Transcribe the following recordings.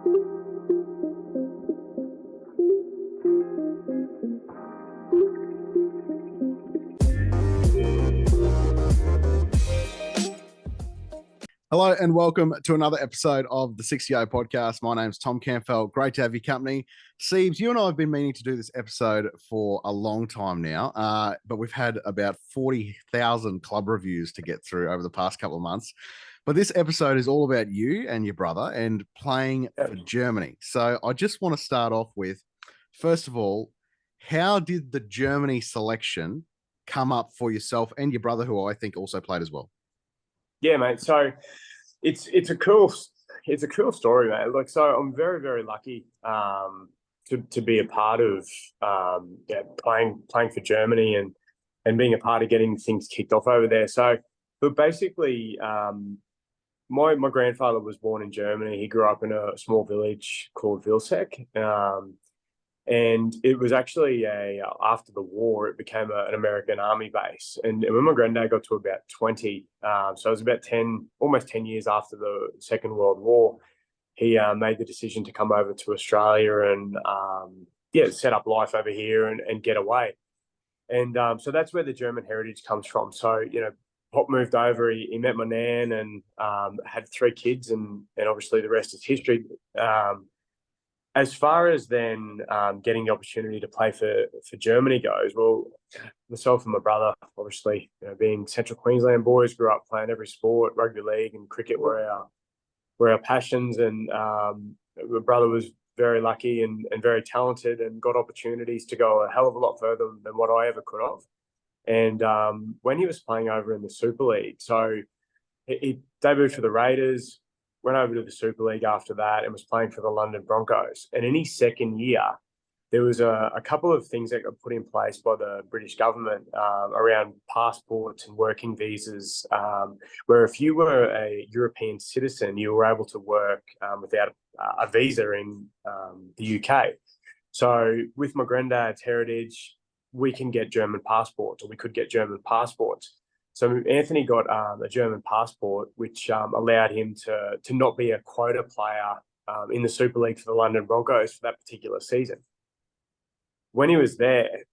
Hello and welcome to another episode of the 60O podcast. My name's Tom Campbell. Great to have your company. Siebes, you and I have been meaning to do this episode for a long time now, but we've had about 40,000 club reviews to get through over the past couple of months. But this episode is all about you and your brother and playing for Germany. So I just want to start off with, first of all, how did the Germany selection come up for yourself and your brother, who I think also played as well? Yeah, mate. So it's a cool story, mate. Like, so I'm very, very lucky to be a part of playing for Germany and being a part of getting things kicked off over there. So, but basically, my grandfather was born in Germany. He grew up in a small village called Vilseck. And it was actually after the war, it became an American army base. And when my granddad got to about 20, so it was about almost 10 years after the Second World War, he made the decision to come over to Australia and, set up life over here and get away. And so that's where the German heritage comes from. So, Pop moved over, he met my nan and had 3 kids, and obviously the rest is history. As far as then getting the opportunity to play for Germany goes, well, myself and my brother, obviously, being Central Queensland boys, grew up playing every sport. Rugby league and cricket were our passions, and my brother was very lucky and very talented and got opportunities to go a hell of a lot further than what I ever could have. And when he was playing over in the Super League, so he debuted for the Raiders, went over to the Super League after that and was playing for the London Broncos. And in his second year, there was a couple of things that got put in place by the British government around passports and working visas, where if you were a European citizen, you were able to work without a visa in the UK. So with my granddad's heritage, we can get German passports, or we could get German passports. So Anthony got a German passport, which allowed him to not be a quota player in the Super League for the London Broncos for that particular season. When he was there,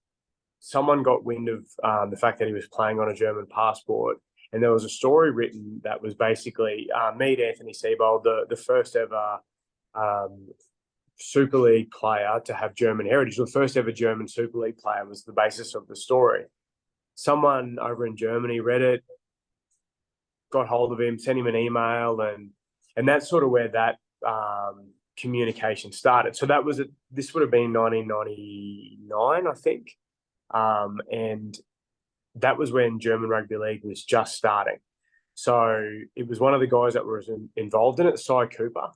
someone got wind of the fact that he was playing on a German passport, and there was a story written that was basically meet Anthony Seibold, the first ever Super League player to have German heritage. The first ever German Super League player was the basis of the story. Someone over in Germany read it, got hold of him, sent him an email, and that's sort of where that communication started. So this would have been 1999, I think, and that was when German Rugby League was just starting. So it was one of the guys that was involved in it, Cy Cooper.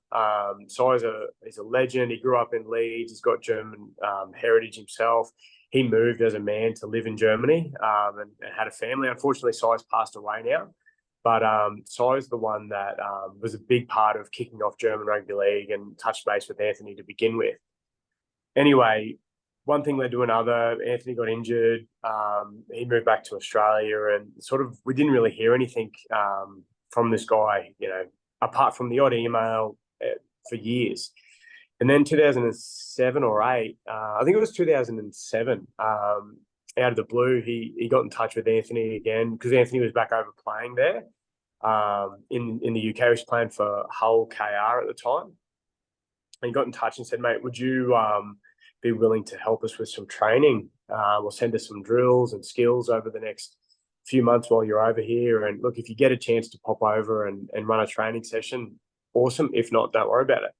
Cy is a legend. He grew up in Leeds. He's got German heritage himself. He moved as a man to live in Germany and had a family. Unfortunately, Cy's passed away now. But Cy's the one that was a big part of kicking off German Rugby League and touched base with Anthony to begin with. Anyway, one thing led to another. Anthony got injured. He moved back to Australia, and sort of we didn't really hear anything from this guy, apart from the odd email for years. And then 2007 or 8, I think it was 2007, out of the blue, he got in touch with Anthony again, because Anthony was back over playing there in the UK. He was playing for Hull KR at the time. And he got in touch and said, mate, would you be willing to help us with some training? We'll send us some drills and skills over the next few months while you're over here. And look, if you get a chance to pop over and run a training session, awesome. If not, don't worry about it.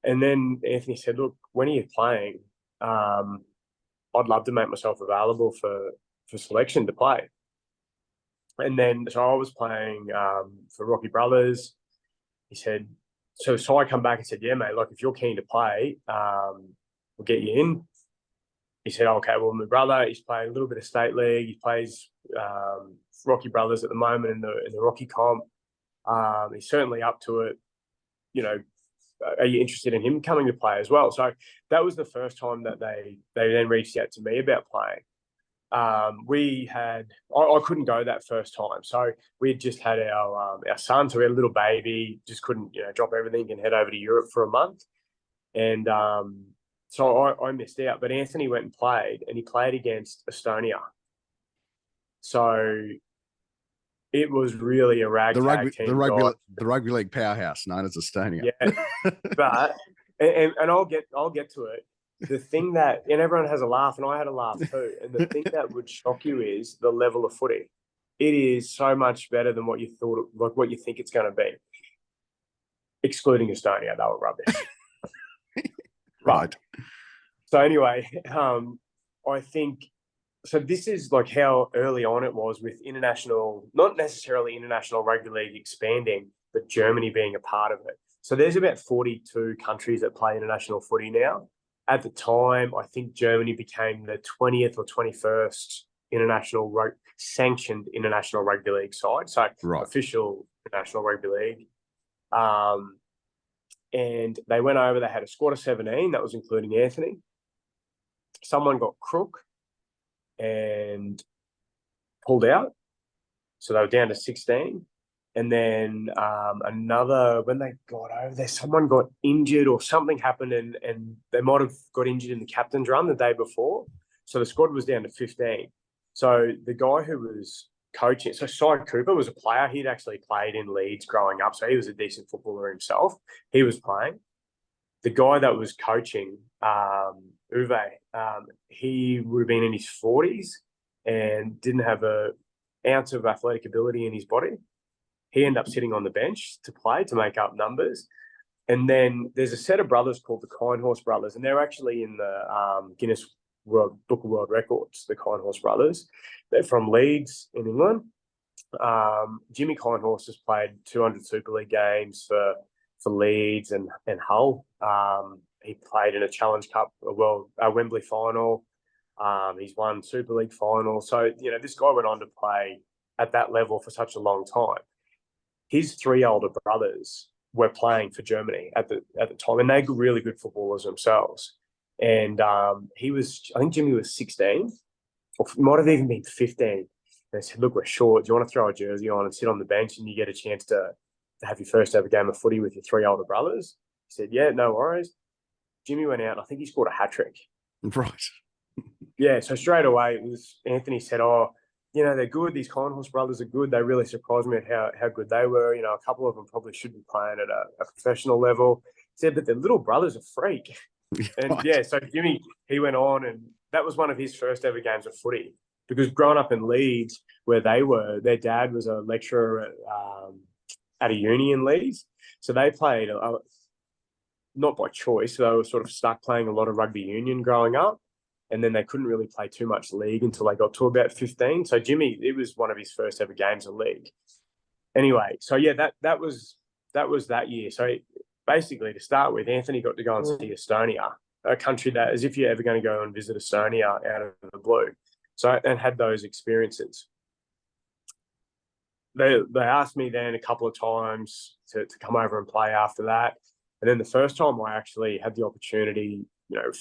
And then Anthony said, look, when are you playing? I'd love to make myself available for selection to play. And then, so I was playing for Rocky Brothers. He said, so I come back and said, yeah, mate, look, if you're keen to play, we'll get you in. He said, okay, well, my brother, he's playing a little bit of state league. He plays Rocky Brothers at the moment in the Rocky comp. He's certainly up to it. Are you interested in him coming to play as well? So that was the first time that they then reached out to me about playing. I couldn't go that first time. So we had just had our son, so we had a little baby, just couldn't, drop everything and head over to Europe for a month. And so I missed out. But Anthony went and he played against Estonia. So it was really a ragtag team. The rugby league powerhouse known as Estonia. Yeah, but and I'll get to it. The thing that, and everyone has a laugh, and I had a laugh too. And the thing that would shock you is the level of footy. It is so much better than what you thought, like what you think it's going to be. Excluding Estonia, they were rubbish. Right. So anyway, I think. So this is like how early on it was with international, not necessarily International Rugby League expanding, but Germany being a part of it. So there's about 42 countries that play international footy now. At the time, I think Germany became the 20th or 21st sanctioned International Rugby League side. So official International Rugby League. And they went over, they had a squad of 17, that was including Anthony. Someone got crook and pulled out. So they were down to 16. And then when they got over there, someone got injured or something happened and they might have got injured in the captain's run the day before. So the squad was down to 15. So the guy who was coaching, so Cy Cooper was a player. He'd actually played in Leeds growing up. So he was a decent footballer himself. He was playing. The guy that was coaching, Uwe, he would have been in his 40s and didn't have an ounce of athletic ability in his body. He ended up sitting on the bench to play, to make up numbers. And then there's a set of brothers called the Kindhorse brothers, and they're actually in the Guinness Book of World Records, the Kindhorse brothers. They're from Leeds in England. Jimmy Kindhorse has played 200 Super League games for Leeds and Hull. He played in a Challenge Cup, a Wembley final. He's won Super League final. So, this guy went on to play at that level for such a long time. His three older brothers were playing for Germany at the time, and they're really good footballers themselves. And I think Jimmy was 16, or might have even been 15. They said, "Look, we're short. Do you want to throw a jersey on and sit on the bench, and you get a chance to have your first ever game of footy with your three older brothers?" He said, "Yeah, no worries." Jimmy went out, and I think he scored a hat-trick. Right. Yeah, so straight away, it was Anthony said, they're good. These Kindhorse brothers are good. They really surprised me at how good they were. A couple of them probably should be playing at a professional level. He said, but their little brother's a freak. And right. so Jimmy, he went on, and that was one of his first ever games of footy, because growing up in Leeds, where they were, their dad was a lecturer at a uni in Leeds. So they played, not by choice, they were sort of stuck playing a lot of rugby union growing up. And then they couldn't really play too much league until they got to about 15. So Jimmy, it was one of his first ever games of league. Anyway, so yeah, that was that year. So basically, to start with, Anthony got to go and see Estonia, a country that, as if you're ever going to go and visit Estonia out of the blue. So, and had those experiences. They asked me then a couple of times to come over and play after that. And then the first time I actually had the opportunity,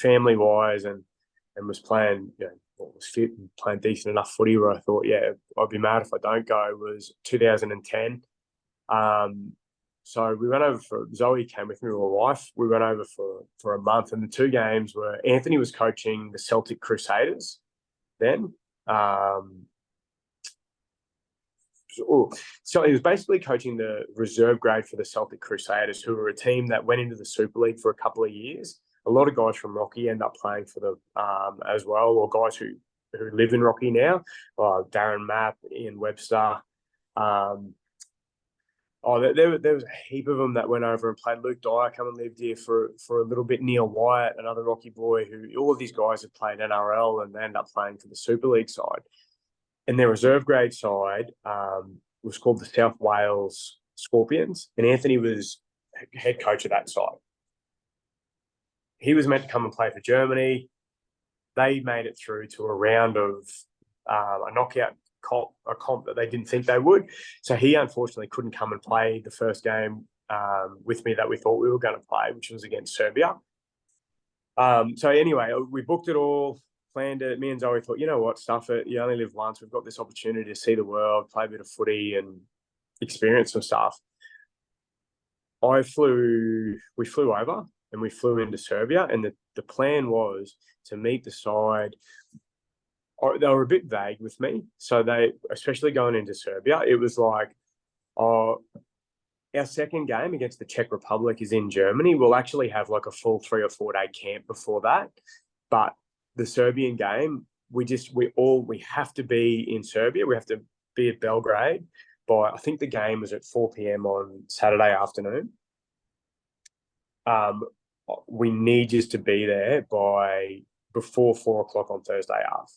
family-wise, and was playing, was fit and playing decent enough footy where I thought, yeah, I'd be mad if I don't go, was 2010. So we went over Zoe came with me, my wife. We went over for a month, and the two games were, Anthony was coaching the Celtic Crusaders then. So he was basically coaching the reserve grade for the Celtic Crusaders, who were a team that went into the Super League for a couple of years. A lot of guys from Rocky end up playing for them as well, or guys who live in Rocky now. Darren Mapp, Ian Webster. There was a heap of them that went over and played. Luke Dyer come and lived here for a little bit. Neil Wyatt, another Rocky boy, all of these guys have played NRL and they end up playing for the Super League side. And their reserve grade side was called the South Wales Scorpions, and Anthony was head coach of that side. He was meant to come and play for Germany. They made it through to a round of a knockout comp that they didn't think they would. So he unfortunately couldn't come and play the first game with me that we thought we were going to play, which was against Serbia. So anyway, we booked it all. planned it. Me and Zoe thought, you know what, stuff it. You only live once. We've got this opportunity to see the world, play a bit of footy, and experience some stuff. We flew over and we flew into Serbia, and the plan was to meet the side. They were a bit vague with me, so especially going into Serbia, it was like, oh, our second game against the Czech Republic is in Germany. We'll actually have like a full 3 or 4 day camp before that, but the Serbian game, we have to be in Serbia. We have to be at Belgrade by, I think the game was at 4 p.m. on Saturday afternoon. We need you to be there by before 4 o'clock on Thursday half,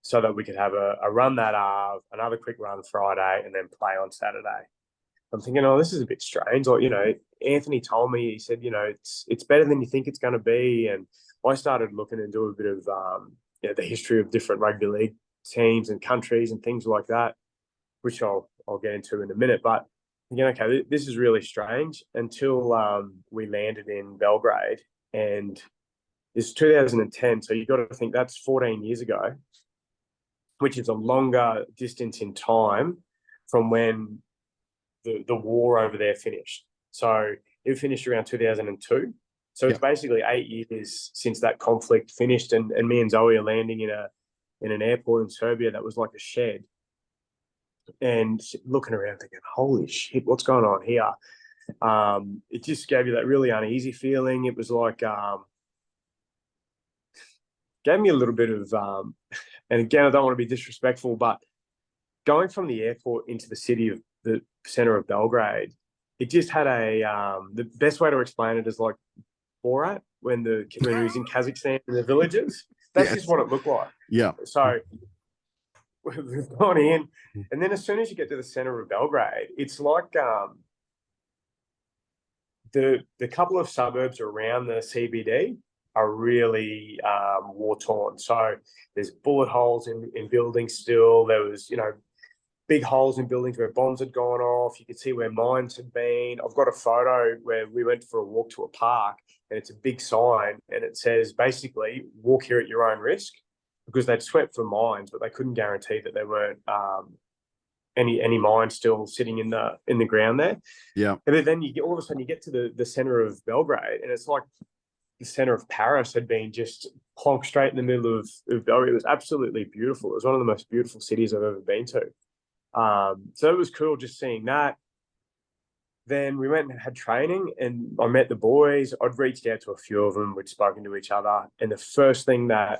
so that we could have a run that half, another quick run Friday, and then play on Saturday. I'm thinking, oh, this is a bit strange. Like, Anthony told me, he said, it's better than you think it's going to be. And I started looking and doing a bit of the history of different rugby league teams and countries and things like that, which I'll get into in a minute. But thinking, okay, this is really strange, until we landed in Belgrade, and it's 2010. So you've got to think that's 14 years ago, which is a longer distance in time from when the war over there finished. So it finished around 2002. So it's basically 8 years since that conflict finished, and me and Zoe are landing in an airport in Serbia that was like a shed, and looking around thinking, holy shit, what's going on here? It just gave you that really uneasy feeling. It was like, gave me a little bit of, and again, I don't want to be disrespectful, but going from the airport into the center of Belgrade, it just had the best way to explain it is like Borat when he was in Kazakhstan in the villages. That's just what it looked like. Yeah. So we've gone in, and then as soon as you get to the center of Belgrade, it's like the couple of suburbs around the CBD are really war torn. So there's bullet holes in buildings still. There was, big holes in buildings where bombs had gone off. You could see where mines had been. I've got a photo where we went for a walk to a park, and it's a big sign, and it says basically, walk here at your own risk, because they'd swept for mines, but they couldn't guarantee that there weren't any mines still sitting in the ground there. Yeah. And then all of a sudden you get to the center of Belgrade, and it's like the center of Paris had been just plonked straight in the middle of Belgrade. It was absolutely beautiful. It was one of the most beautiful cities I've ever been to. So it was cool just seeing that. Then we went and had training, and I met the boys. I'd reached out to a few of them. We'd spoken to each other, and the first thing that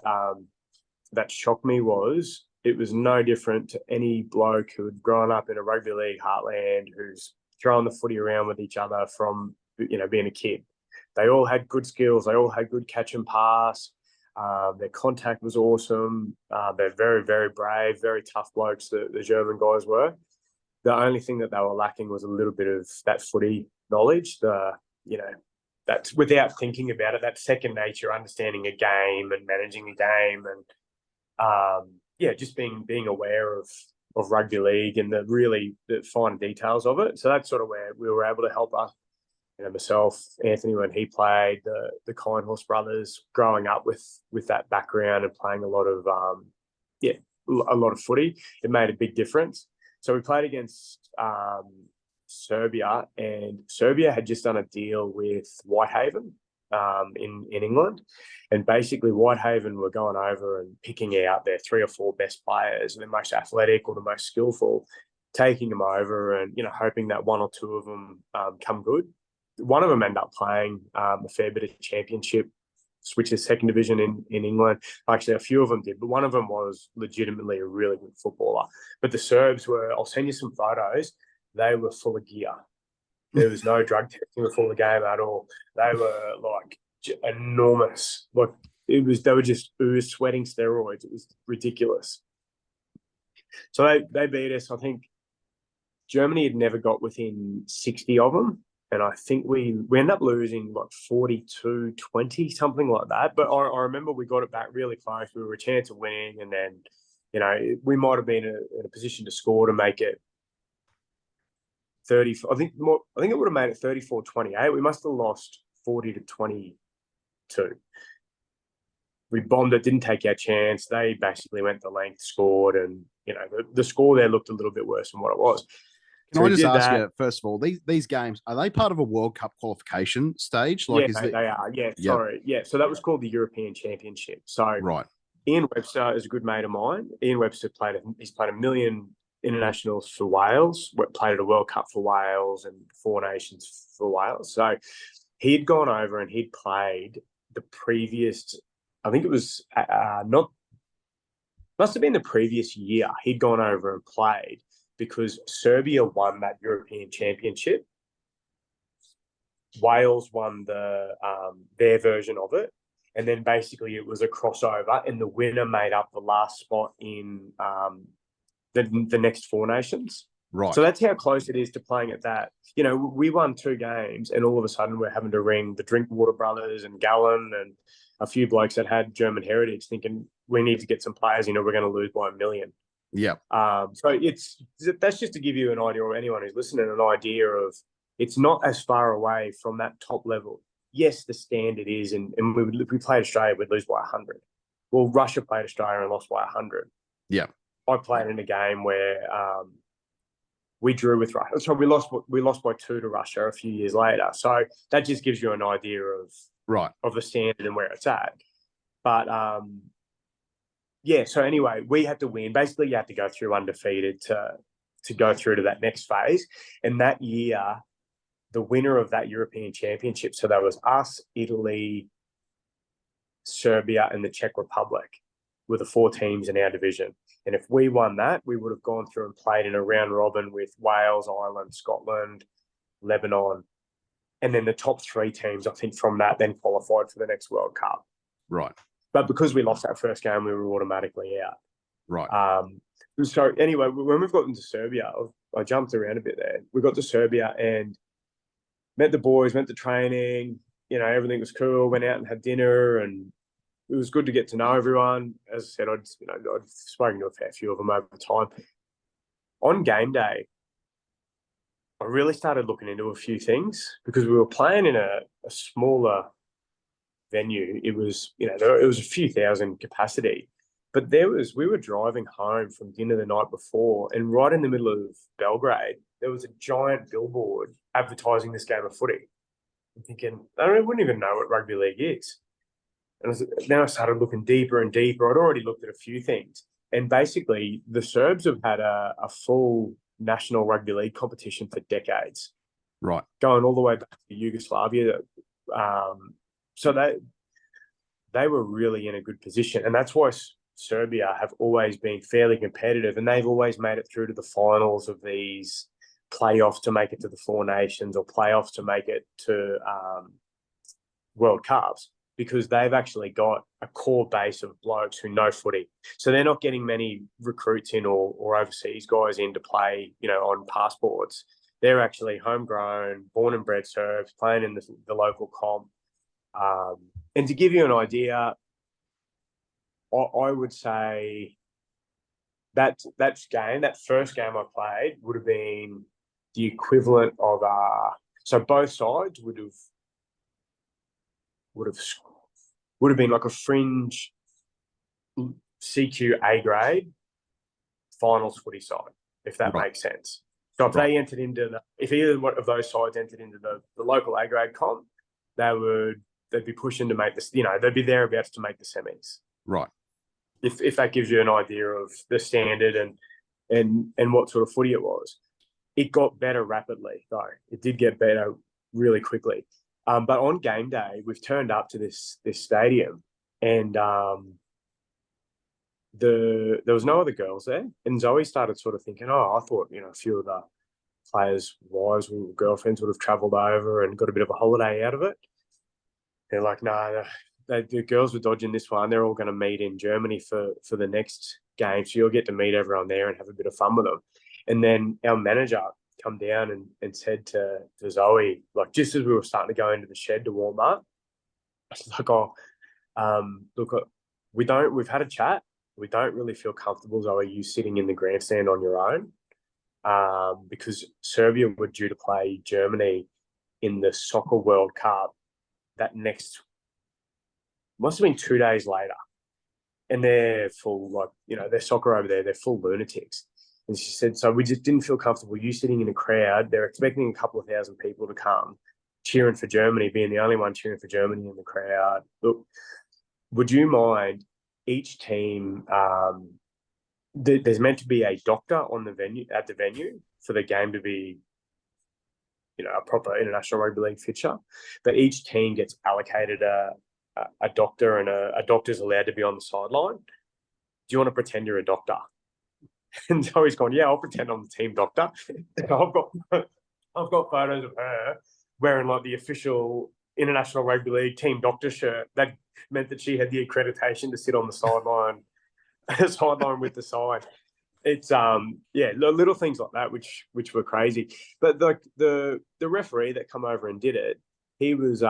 shocked me was it was no different to any bloke who had grown up in a rugby league heartland, who's throwing the footy around with each other from being a kid. They all had good skills. They all had good catch and pass. Their contact was awesome. They're very, very brave, very tough blokes, the German guys were. The only thing that they were lacking was a little bit of that footy knowledge, that's without thinking about it, that second nature, understanding a game and managing a game, and just being aware of rugby league and the fine details of it. So that's sort of where we were able to help us. Myself, Anthony, when he played, the Kindhorse brothers, growing up with that background and playing a lot of footy, it made a big difference. So we played against Serbia, and Serbia had just done a deal with Whitehaven in England, and basically Whitehaven were going over and picking out their 3 or 4 best players, and the most athletic or the most skillful, taking them over and hoping that 1 or 2 of them come good. One of them ended up playing a fair bit of championship, which is second division in England. Actually, a few of them did, but one of them was legitimately a really good footballer. But the Serbs were, I'll send you some photos, they were full of gear. There was no drug testing before the game at all. They were like enormous. Like they were sweating steroids. It was ridiculous. So they beat us. I think Germany had never got within 60 of them. And I think we ended up losing like 42-20, something like that. But I remember we got it back really close. We were a chance of winning. And then, we might have been in a position to score to make it 30. I think it would have made it 34-28. We must have lost 40-22. we bombed it, didn't take our chance. They basically went the length, scored, and the score there looked a little bit worse than what it was. Can I just ask you, first of all, these games, are they part of a World Cup qualification stage? Like, yeah, they are. Yeah, sorry. Yeah, so that was called the European Championship. So right. Ian Webster is a good mate of mine. Ian Webster he's played 1 million internationals for Wales, played at a World Cup for Wales and Four Nations for Wales. So he'd gone over and he'd played the previous, I think it was must have been the previous year. He'd gone over and played because Serbia won that European Championship. Wales won their version of it. And then basically it was a crossover and the winner made up the last spot in the next Four Nations. Right. So that's how close it is to playing at that. We won 2 games and all of a sudden we're having to ring the Drinkwater brothers and Gallen and a few blokes that had German heritage thinking we need to get some players, we're going to lose by 1 million. Yeah. So that's just to give you an idea, or anyone who's listening, an idea of it's not as far away from that top level. Yes, the standard is, and we played Australia, we'd lose by 100. Well, Russia played Australia and lost by 100. Yeah. I played in a game where we drew with Russia. So we lost by 2 to Russia a few years later. So that just gives you an idea of the standard and where it's at. But yeah, so anyway, we had to win. Basically, you had to go through undefeated to go through to that next phase. And that year, the winner of that European Championship, so that was us, Italy, Serbia, and the Czech Republic, were the 4 teams in our division. And if we won that, we would have gone through and played in a round robin with Wales, Ireland, Scotland, Lebanon. And then the top 3 teams, I think, from that then qualified for the next World Cup. Right. But because we lost that first game, we were automatically out. Right. So anyway, when we've gotten to Serbia, I jumped around a bit there. We got to Serbia and met the boys, went to training. Everything was cool. Went out and had dinner, and it was good to get to know everyone. As I said, I'd spoken to a fair few of them over time. On game day, I really started looking into a few things because we were playing in a smaller venue. It was, it was a few thousand capacity, but we were driving home from dinner the night before, and right in the middle of Belgrade, there was a giant billboard advertising this game of footy. I'm thinking, I wouldn't even know what rugby league is. And then I started looking deeper and deeper. I'd already looked at a few things. And basically, the Serbs have had a full national rugby league competition for decades. Right. Going all the way back to Yugoslavia. So they were really in a good position. And that's why Serbia have always been fairly competitive. And they've always made it through to the finals of these playoffs to make it to the Four Nations, or playoffs to make it to World Cups, because they've actually got a core base of blokes who know footy. So they're not getting many recruits in or overseas guys in to play, on passports. They're actually homegrown, born and bred Serbs playing in the local comp. And to give you an idea, I would say that first game I played would have been the equivalent of so both sides would have been like a fringe CQ A grade finals footy side, if that makes sense. So if they entered if either one of those sides entered into the local A grade comp, they'd be pushing to make this, they'd be thereabouts to make the semis. Right. If that gives you an idea of the standard and what sort of footy it was. It got better rapidly, though. It did get better really quickly. But on game day, we've turned up to this stadium, and there was no other girls there. And Zoe started sort of thinking, I thought, a few of the players' wives or girlfriends would have travelled over and got a bit of a holiday out of it. They're like, no, the girls were dodging this one. They're all going to meet in Germany for the next game. So you'll get to meet everyone there and have a bit of fun with them. And then our manager come down and said to Zoe, like, just as we were starting to go into the shed to warm up, I was like, look, we've had a chat. We don't really feel comfortable, Zoe, you sitting in the grandstand on your own, because Serbia were due to play Germany in the Soccer World Cup that next must have been 2 days later. And they're full, like, their soccer over there, they're full lunatics. And she said, so we just didn't feel comfortable you sitting in a crowd. They're expecting a couple of thousand people to come cheering for Germany, being the only one cheering for Germany in the crowd. Look, would you mind each team, there's meant to be a doctor on the venue for the game to be, a proper International Rugby League fixture, but each team gets allocated a doctor, and a doctor's allowed to be on the sideline. Do you want to pretend you're a doctor? And Zoe's gone, yeah, I'll pretend I'm the team doctor. I've got photos of her wearing like the official International Rugby League team doctor shirt. That meant that she had the accreditation to sit on the sideline with the side. It's little things like that which were crazy. But the referee that come over and did it, he was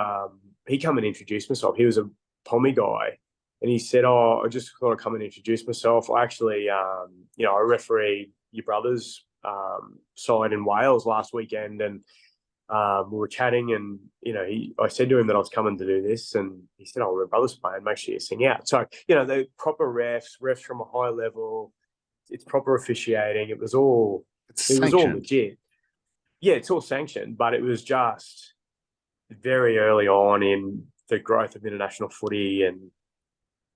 he come and introduced himself. He was a Pommy guy, and he said, "Oh, I just thought I'd come and introduce myself. I actually, I refereed your brother's side in Wales last weekend, and we were chatting, and I said to him that I was coming to do this, and he said, "Oh, my brother's playing. Make sure you sing out." So the proper refs from a high level. It's proper officiating. It was all legit. Yeah, it's all sanctioned, but it was just very early on in the growth of international footy, and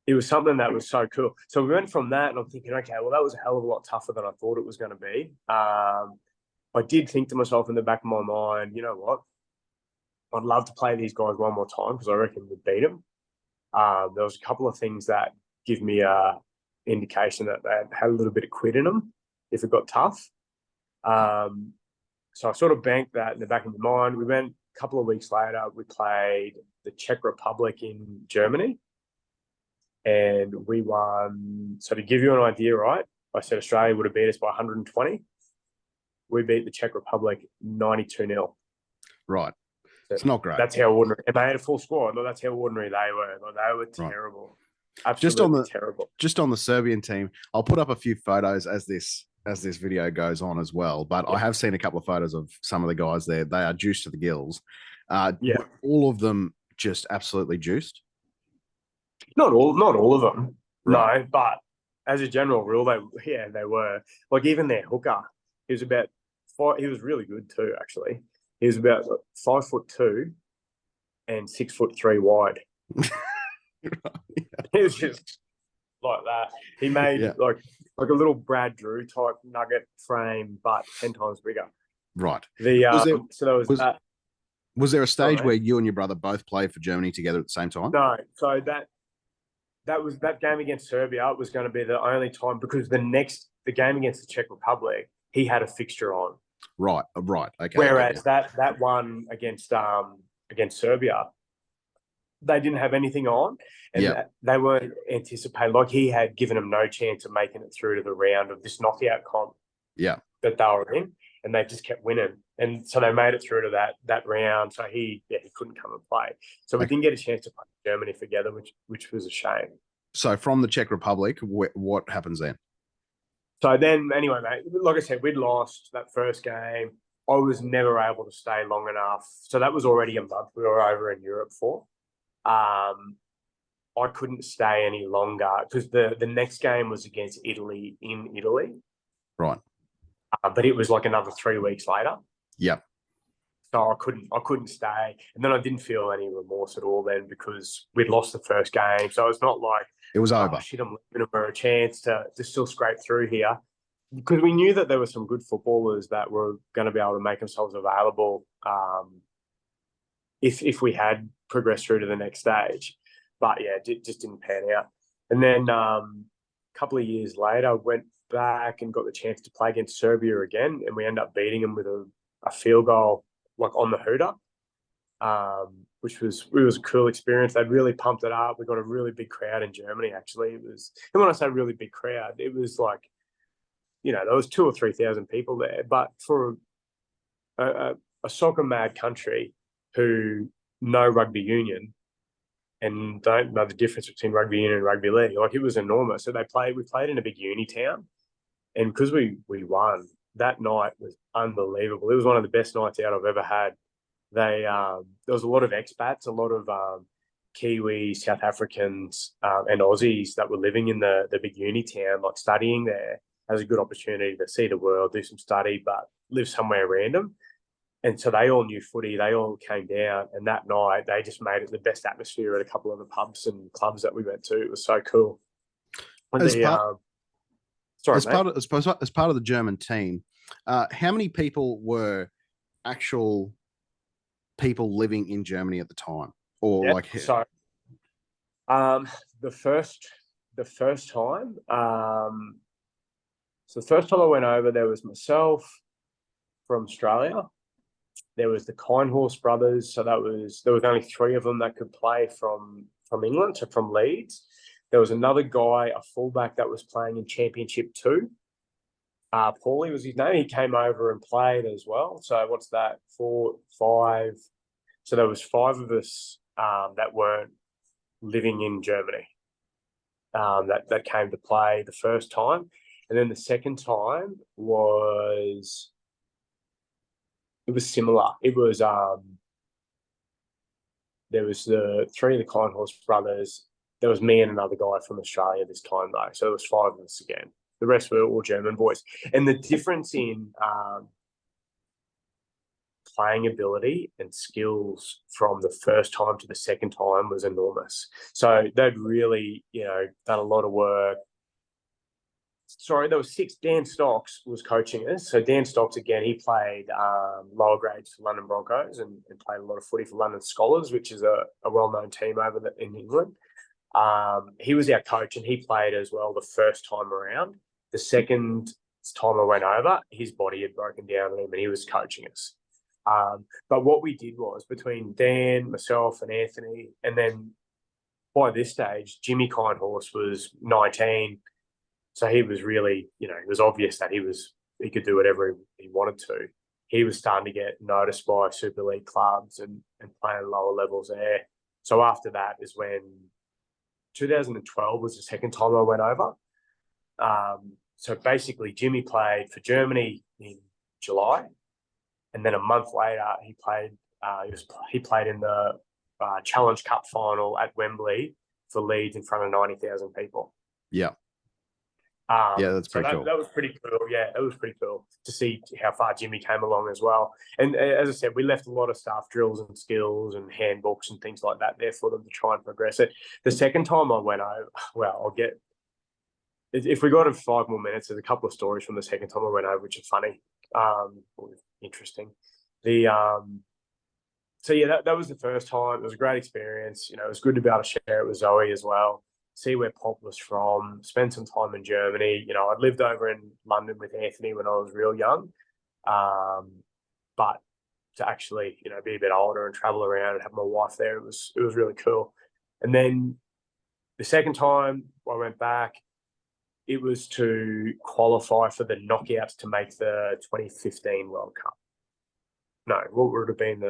it was something that was so cool. So we went from that, and I'm thinking, okay, well, that was a hell of a lot tougher than I thought it was going to be. I did think to myself in the back of my mind, you know what? I'd love to play these guys one more time because I reckon we'd beat them. There was a couple of things that give me a indication that they had a little bit of quit in them if it got tough. So I sort of banked that in the back of my mind. We went a couple of weeks later, we played the Czech Republic in Germany, and we won. So to give you an idea, right, I said Australia would have beat us by 120. We beat the Czech Republic 92-0. Right. It's not great. That's how ordinary. And they had a full squad. That's how ordinary they were. They were terrible. Right. Absolutely terrible. Just on the Serbian team, I'll put up a few photos as this video goes on as well. But I have seen a couple of photos of some of the guys there. They are juiced to the gills. All of them just absolutely juiced. Not all of them. Right. No, but as a general rule, they were. Like even their hooker, he was about 5. He was really good too, actually. He was about 5'2" and 6'3" wide. It was just like that. He made like a little Brad Drew type nugget frame, but 10 times bigger. Right. Was there a stage where you and your brother both played for Germany together at the same time? No. So that game against Serbia was going to be the only time, because the game against the Czech Republic, he had a fixture on. Right. Okay. Whereas that one against Serbia, they didn't have anything on, and they weren't anticipating. Like, he had given them no chance of making it through to the round of this knockout comp. Yeah, that they were in, and they just kept winning, and so they made it through to that round. So he couldn't come and play. So we didn't get a chance to play Germany together, which was a shame. So from the Czech Republic, what happens then? So then, anyway, mate, like I said, we'd lost that first game. I was never able to stay long enough. So that was already a month we were over in Europe for. I couldn't stay any longer because the next game was against Italy in Italy. Right. But it was like another 3 weeks later. Yeah. So I couldn't stay. And then I didn't feel any remorse at all then because we'd lost the first game. So it's not like it was over. Shit, I'm leaving them a chance to still scrape through here. Because we knew that there were some good footballers that were going to be able to make themselves available if we had progressed through to the next stage. But yeah, it just didn't pan out. And then a couple of years later, I went back and got the chance to play against Serbia again, and we ended up beating them with a field goal, like on the hooter, which was a cool experience. They'd really pumped it up. We got a really big crowd in Germany, actually. And when I say really big crowd, it was like, there was 2,000 or 3,000 people there. But for a soccer mad country who know rugby union and don't know the difference between rugby union and rugby league, like, it was enormous. So we played in a big uni town, and because we won, that night was unbelievable. It was one of the best nights out I've ever had. There was a lot of expats, a lot of Kiwis, South Africans, and Aussies that were living in the big uni town, like studying there, has a good opportunity to see the world, do some study, but live somewhere random. And so they all knew footy. They all came down, and that night they just made it the best atmosphere at a couple of the pubs and clubs that we went to. It was so cool. And As part, sorry, as mate. as part of the German team, how many people were actual people living in Germany at the time, or Yeah, like? So, the first time, so the first time I went over, there was myself from Australia. There was the Kindhorse brothers, so there was only 3 of them that could play from England, so from Leeds. There was another guy, a fullback that was playing in Championship 2. Paulie was his name. He came over and played as well. So what's that? 4, 5. So there was 5 of us that weren't living in Germany that came to play the first time. And then the second time was similar. It was there was the 3 of the Kindhorse brothers. There was me and another guy from Australia this time though. So there was 5 of us again. The rest were all German boys. And the difference in playing ability and skills from the first time to the second time was enormous. So they'd really, done a lot of work. Sorry, there was 6. Dan Stocks was coaching us. So Dan Stocks, again, he played lower grades for London Broncos and played a lot of footy for London Scholars, which is a well-known team over in England. He was our coach, and he played as well the first time around. The second time I went over, his body had broken down on him, and he was coaching us. But what we did was, between Dan, myself, and Anthony, and then by this stage, Jimmy Kindhorse was 19. So he was really, it was obvious that he could do whatever he wanted to. He was starting to get noticed by Super League clubs and playing lower levels there. So after that is when 2012 was the second time I went over. So basically, Jimmy played for Germany in July, and then a month later he played. He played in the Challenge Cup final at Wembley for Leeds in front of 90,000 people. Yeah. That's pretty cool. That was pretty cool. Yeah, it was pretty cool to see how far Jimmy came along as well. And as I said, we left a lot of stuff, drills and skills and handbooks and things like that there for them to try and progress it. The second time I went over, if we got 5 more minutes, there's a couple of stories from the second time I went over which are funny, interesting. So yeah, that was the first time. It was a great experience. It was good to be able to share it with Zoe as well. See where Pop was from, spend some time in Germany. I'd lived over in London with Anthony when I was real young. But to actually, be a bit older and travel around and have my wife there, it was really cool. And then the second time I went back, it was to qualify for the knockouts to make the 2015 World Cup. No, what would have been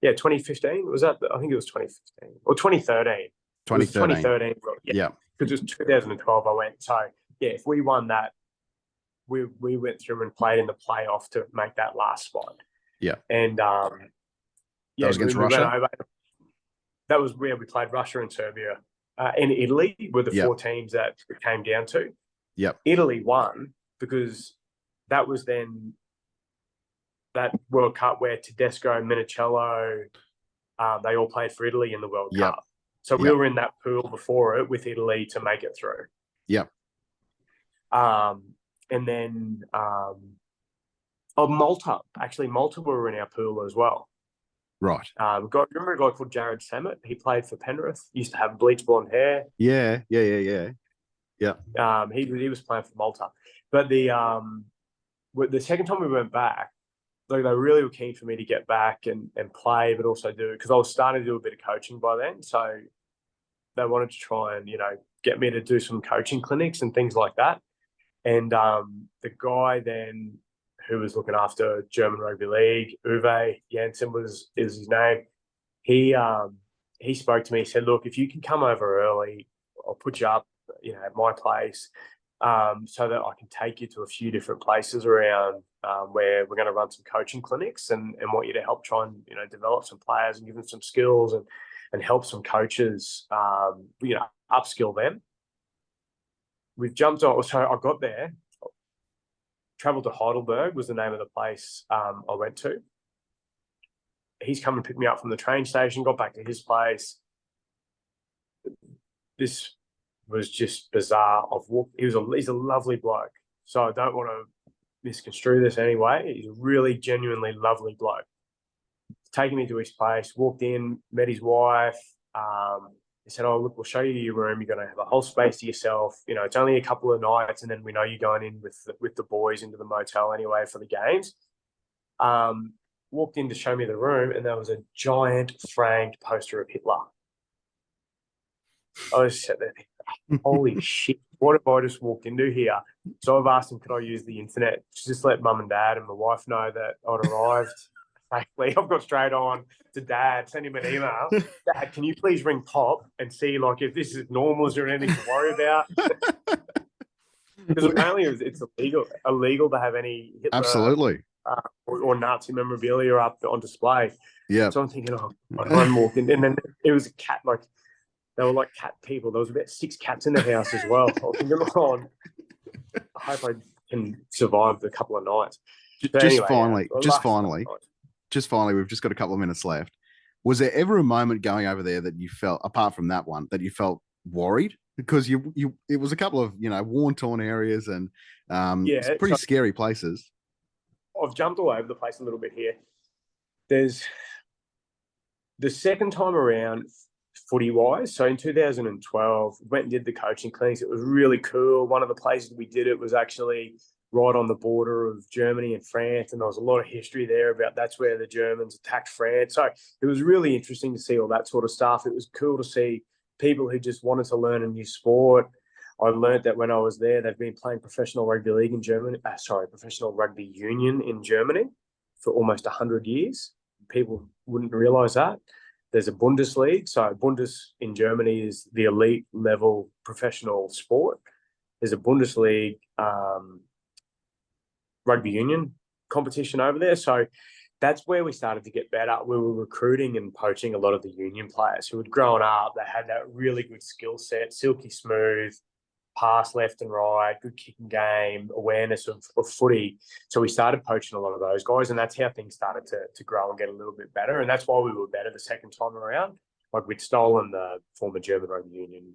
2015? Was that? I think it was 2015 or 2013. 2013. Yeah. Because it was 2012 I went. So, yeah, if we won that, we went through and played in the playoff to make that last spot. Yeah. And, that was against Russia? That was where we played Russia and Serbia. And Italy were the 4 teams that it came down to. Yep. Italy won because that was then that World Cup where Tedesco, Minicello, they all played for Italy in the World Cup. So we were in that pool before it with Italy to make it through. Yep. And then Malta. Actually, Malta were in our pool as well. Right. Remember a guy called Jared Samet? He played for Penrith. He used to have bleach blonde hair. Yeah. He was playing for Malta. But the second time we went back, they really were keen for me to get back and play, but also do it because I was starting to do a bit of coaching by then. So they wanted to try and, get me to do some coaching clinics and things like that. And the guy then who was looking after German Rugby League, Uwe Janssen is his name. He spoke to me. He said, "Look, if you can come over early, I'll put you up, at my place, so that I can take you to a few different places around where we're going to run some coaching clinics and want you to help try and develop some players and give them some skills." And and help some coaches, upskill them. We've jumped on. So I got there, traveled to Heidelberg was the name of the place I went to. He's come and picked me up from the train station, got back to his place. This was just bizarre. He's a lovely bloke. So I don't want to misconstrue this anyway. He's a really genuinely lovely bloke. Taking me to his place, walked in, met his wife. He said, "Oh, look, we'll show you your room. You're going to have a whole space to yourself. You know, it's only a couple of nights, and then we know you're going in with the boys into the motel anyway for the games." Walked in to show me the room, and there was a giant framed poster of Hitler. I was sat there thinking, holy shit, what have I just walked into here? So I've asked him, could I use the internet to just let mum and dad and my wife know that I'd arrived safely? I've got straight on to dad, send him an email. Dad, can you please ring Pop and see like if this is normal, is there anything to worry about? Because apparently it's illegal to have any Hitler absolutely or Nazi memorabilia up on display. Yeah. So I'm thinking, I walked in, and then it was a cat, like they were like cat people. There was about 6 cats in the house as well. I was thinking, I hope I can survive the couple of nights. Just finally, we've just got a couple of minutes left. Was there ever a moment going over there that you felt, apart from that one, that you felt worried? Because it was a couple of, worn-torn areas and pretty scary places. I've jumped all over the place a little bit here. There's the second time around, footy-wise. So in 2012, went and did the coaching clinics. It was really cool. One of the places we did it was actually right on the border of Germany and France, and there was a lot of history there about that's where the Germans attacked France. So it was really interesting to see all that sort of stuff. It was cool to see people who just wanted to learn a new sport. I learned that when I was there, they've been playing professional rugby league in Germany. Professional rugby union in Germany for almost 100 years. People wouldn't realise that. There's a Bundesliga. So Bundes in Germany is the elite level professional sport. There's a Bundesliga rugby union competition over there. So that's where we started to get better. We were recruiting and poaching a lot of the union players who had grown up. They had that really good skill set, silky smooth, pass left and right, good kicking game, awareness of footy. So we started poaching a lot of those guys, and that's how things started to grow and get a little bit better. And that's why we were better the second time around. Like we'd stolen the former German rugby union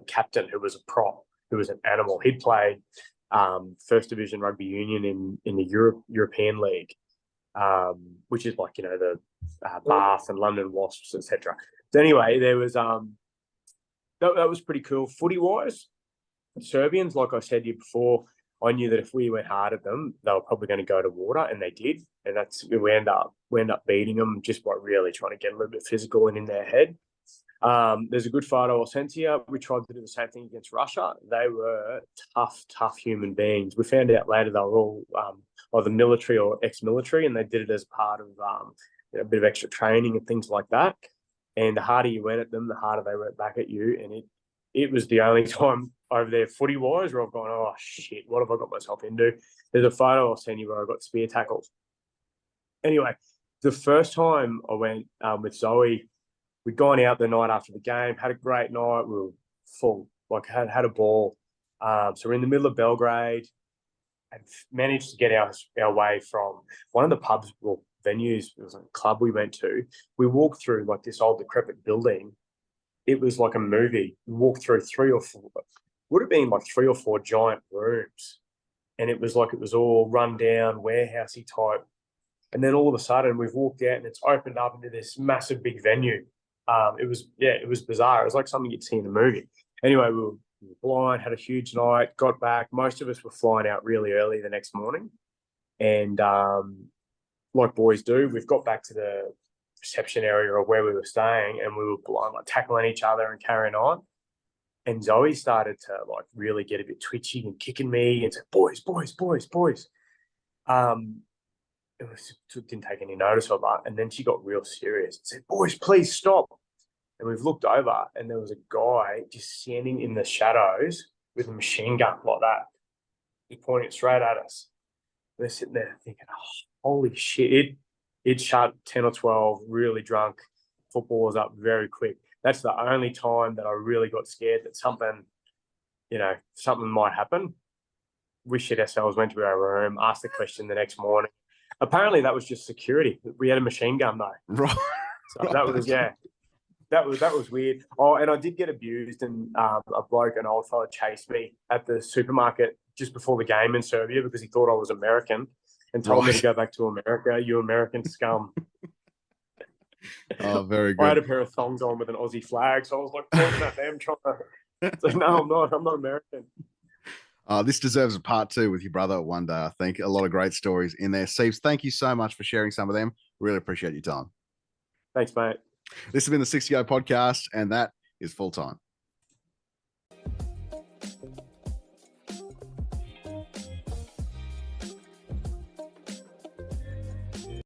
captain, who was a prop, who was an animal. He'd played first division rugby union in the European League, which is like, the Bath and London Wasps, etc. So anyway, there was that was pretty cool. Footy-wise, Serbians, like I said to you before, I knew that if we went hard at them, they were probably going to go to water, and they did. And we end up beating them just by really trying to get a little bit physical and in their head. There's a good photo I'll send to you. We tried to do the same thing against Russia. They were tough human beings. We found out later they were all either military or ex-military, and they did it as part of a bit of extra training and things like that. And the harder you went at them, the harder they went back at you. And it was the only time over there footy-wise where I've gone, oh, shit, what have I got myself into? There's a photo I'll send you where I got spear tackles. Anyway, the first time I went with Zoe, we'd gone out the night after the game, had a great night. We were full, had a ball. So we're in the middle of Belgrade and managed to get our way from one of the pubs or venues. It was a club we went to. We walked through like this old decrepit building. It was like a movie. We walked through 3 or 4, would have been like 3 or 4 giant rooms. And it was all run down, warehousey type. And then all of a sudden we've walked out and it's opened up into this massive big venue. It was bizarre. It was like something you'd see in a movie. Anyway, we were blind, had a huge night, got back. Most of us were flying out really early the next morning. And like boys do, we've got back to the reception area or where we were staying, and we were blind, like tackling each other and carrying on. And Zoe started to like really get a bit twitchy and kicking me and said, boys. Didn't take any notice of that. And then she got real serious and said, boys, please stop. And we've looked over and there was a guy just standing in the shadows with a machine gun like that. He pointed straight at us. We're sitting there thinking, oh, holy shit. It shot 10 or 12 really drunk footballers up very quick. That's the only time that I really got scared that something might happen. We shit ourselves, went to our room, asked the question the next morning. Apparently that was just security. We had a machine gun though. Right. So that was, that was weird. Oh, and I did get abused, and a bloke, an old fella, chased me at the supermarket just before the game in Serbia because he thought I was American and told me to go back to America. You American scum. Oh, very I had good. a pair of thongs on with an Aussie flag, so I was like pointing at them, trying to say, "No, I'm not. I'm not American." This deserves a part 2 with your brother one day, I think. A lot of great stories in there. Seeps, thank you so much for sharing some of them. Really appreciate your time. Thanks, mate. This has been the 60 Go podcast, and that is full time.